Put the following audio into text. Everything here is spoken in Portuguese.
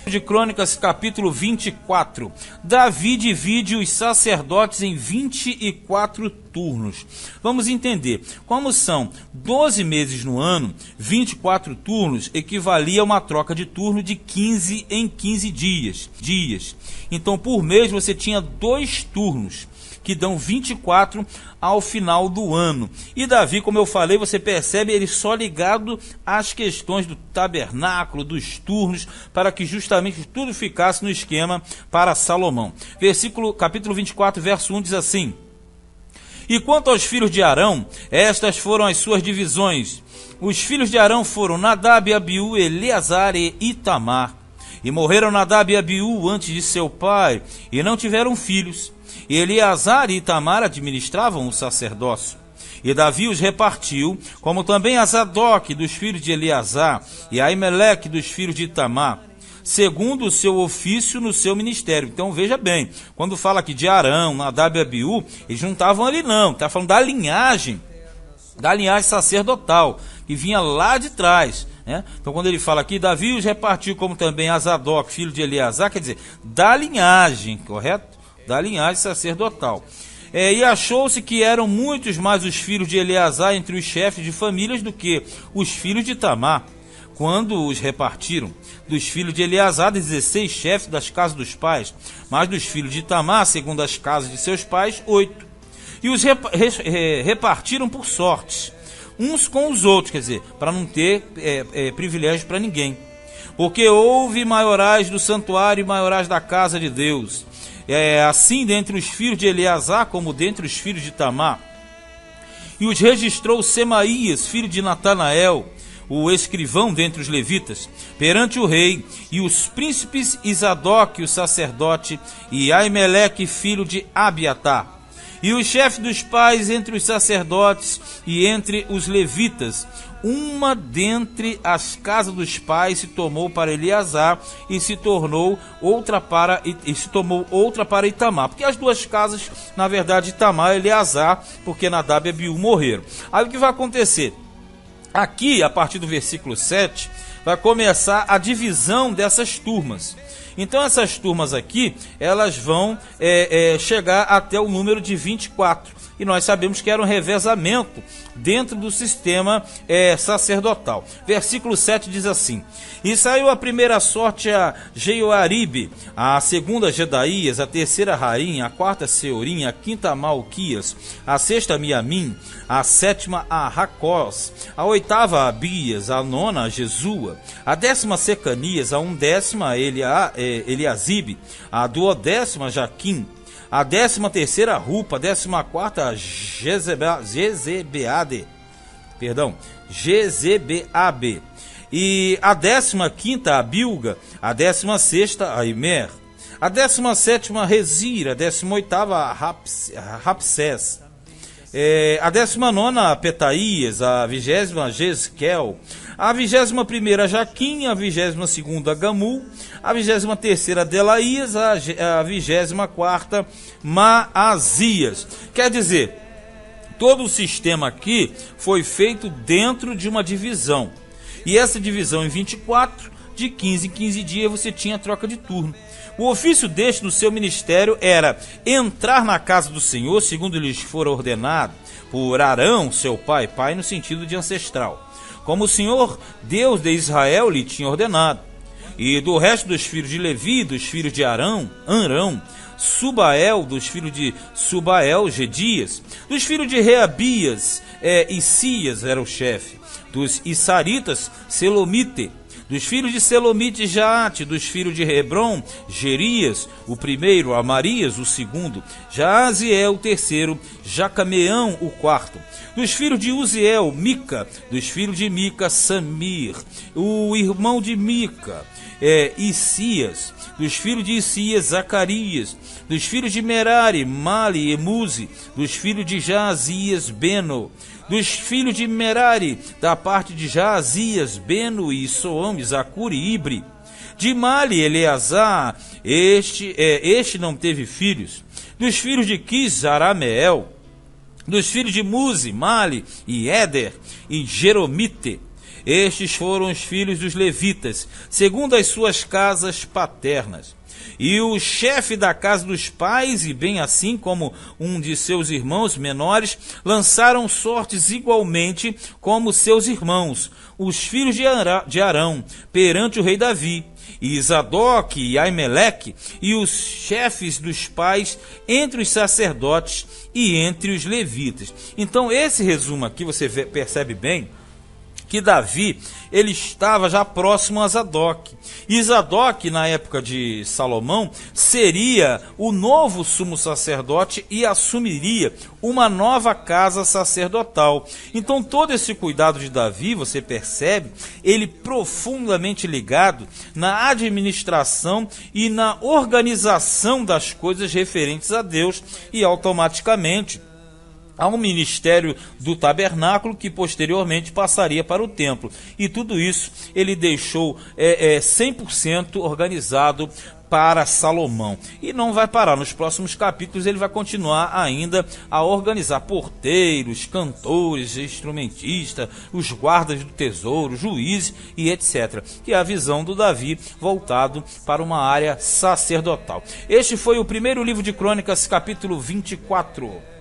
de Crônicas, capítulo 24. Davi divide os sacerdotes em 24 turnos. Vamos entender. Como são 12 meses no ano, 24 turnos equivalia a uma troca de turno de 15 em 15 dias. Então, por mês, você tinha 2 turnos, que dão 24 ao final do ano. E Davi, como eu falei, você percebe, ele só ligado às questões do tabernáculo, dos turnos, para que justamente tudo ficasse no esquema para Salomão. Capítulo 24, verso 1 diz assim: E quanto aos filhos de Arão, estas foram as suas divisões. Os filhos de Arão foram Nadab, Abiú, Eleazar e Itamar. E morreram Nadab e Abiú antes de seu pai, e não tiveram filhos. E Eleazar e Itamar administravam o sacerdócio. E Davi os repartiu, como também a Zadok dos filhos de Eleazar, e a Aimeleque dos filhos de Itamar, segundo o seu ofício no seu ministério. Então veja bem, quando fala aqui de Arão, Nadab e Abiú, eles não estavam ali não, está falando da linhagem sacerdotal, que vinha lá de trás. Então quando ele fala aqui, Davi os repartiu, como também a Zadok, filho de Eleazar, quer dizer, da linhagem, correto? Da linhagem sacerdotal. E achou-se que eram muitos mais os filhos de Eleazar entre os chefes de famílias do que os filhos de Itamar, quando os repartiram. Dos filhos de Eleazar, 16 chefes das casas dos pais, mas dos filhos de Itamar, segundo as casas de seus pais, 8. E os repartiram por sortes, uns com os outros, quer dizer, para não ter privilégio para ninguém. Porque houve maiorais do santuário e maiorais da casa de Deus. Assim dentre os filhos de Eleazar, como dentre os filhos de Itamar. E os registrou Semaías, filho de Natanael, o escrivão dentre os levitas, perante o rei, e os príncipes Zadok, o sacerdote, e Aimeleque, filho de Abiatar. E os chefes dos pais entre os sacerdotes e entre os levitas, uma dentre as casas dos pais se tomou para Eleazar e se tomou outra para Itamar, porque as duas casas, na verdade, Itamar e Eleazar, porque Nadab e Abiú morreram. Aí o que vai acontecer? Aqui, a partir do versículo 7, vai começar a divisão dessas turmas. Então essas turmas aqui, elas vão chegar até o número de 24. E nós sabemos que era um revezamento dentro do sistema sacerdotal. Versículo 7 diz assim: E saiu a primeira sorte a Jeoaribe, a segunda Jedaías, a terceira Raim, a quarta Seorim, a quinta Malquias, a sexta Miamim, a sétima a Racós, a oitava Abias, a nona a Jesua, a décima Secanias, a undécima Eliasibe, a duodécima Jaquim, a 13ª Rupa, a 14ª Gezebeabe, e a 15ª Abilga, a 16ª Aimer, a 17ª Rezir, a 18ª Rapsés, a 19ª Petaías, a 20ª Jezquel, a 21ª Jaquim, a 22ª Gamul, a 23ª Delaías, a 24ª Maazias. Quer dizer, todo o sistema aqui foi feito dentro de uma divisão. E essa divisão em 24, de 15 em 15 dias, você tinha troca de turno. O ofício deste no seu ministério era entrar na casa do Senhor, segundo lhes for ordenado por Arão, seu pai no sentido de ancestral, como o Senhor Deus de Israel lhe tinha ordenado. E do resto dos filhos de Levi, dos filhos de Arão, Subael, dos filhos de Subael, Gedias, dos filhos de Reabias, Isias era o chefe, dos Issaritas, Selomite, dos filhos de Selomite, Jaate, dos filhos de Hebron, Gerias, o primeiro, Amarias, o segundo, Jaaziel, o terceiro, Jacameão, o quarto, dos filhos de Uziel, Mica, dos filhos de Mica, Samir, o irmão de Mica, Isias, dos filhos de Isias, Zacarias, dos filhos de Merari, Mali e Muzi, dos filhos de Jaazias, Beno, dos filhos de Merari, da parte de Jaazias, Beno e Soam, Zacur e Ibre, de Mali, Eleazar, este não teve filhos, dos filhos de Quis, Arameel, dos filhos de Muzi, Mali e Éder e Jeromite, Estes foram os filhos dos levitas, segundo as suas casas paternas. E o chefe da casa dos pais, e bem assim como um de seus irmãos menores, lançaram sortes igualmente como seus irmãos, os filhos de Arão, perante o rei Davi, e Zadok e Aimeleque, e os chefes dos pais entre os sacerdotes e entre os levitas. Então esse resumo aqui você percebe bem que Davi, ele estava já próximo a Zadok. E Zadok, na época de Salomão, seria o novo sumo sacerdote e assumiria uma nova casa sacerdotal. Então todo esse cuidado de Davi, você percebe, ele profundamente ligado na administração e na organização das coisas referentes a Deus, e automaticamente ao ministério do tabernáculo, que posteriormente passaria para o templo. E tudo isso ele deixou 100% organizado para Salomão. E não vai parar, nos próximos capítulos ele vai continuar ainda a organizar porteiros, cantores, instrumentistas, os guardas do tesouro, juízes e etc. Que é a visão do Davi voltado para uma área sacerdotal. Este foi o primeiro livro de Crônicas, capítulo 24.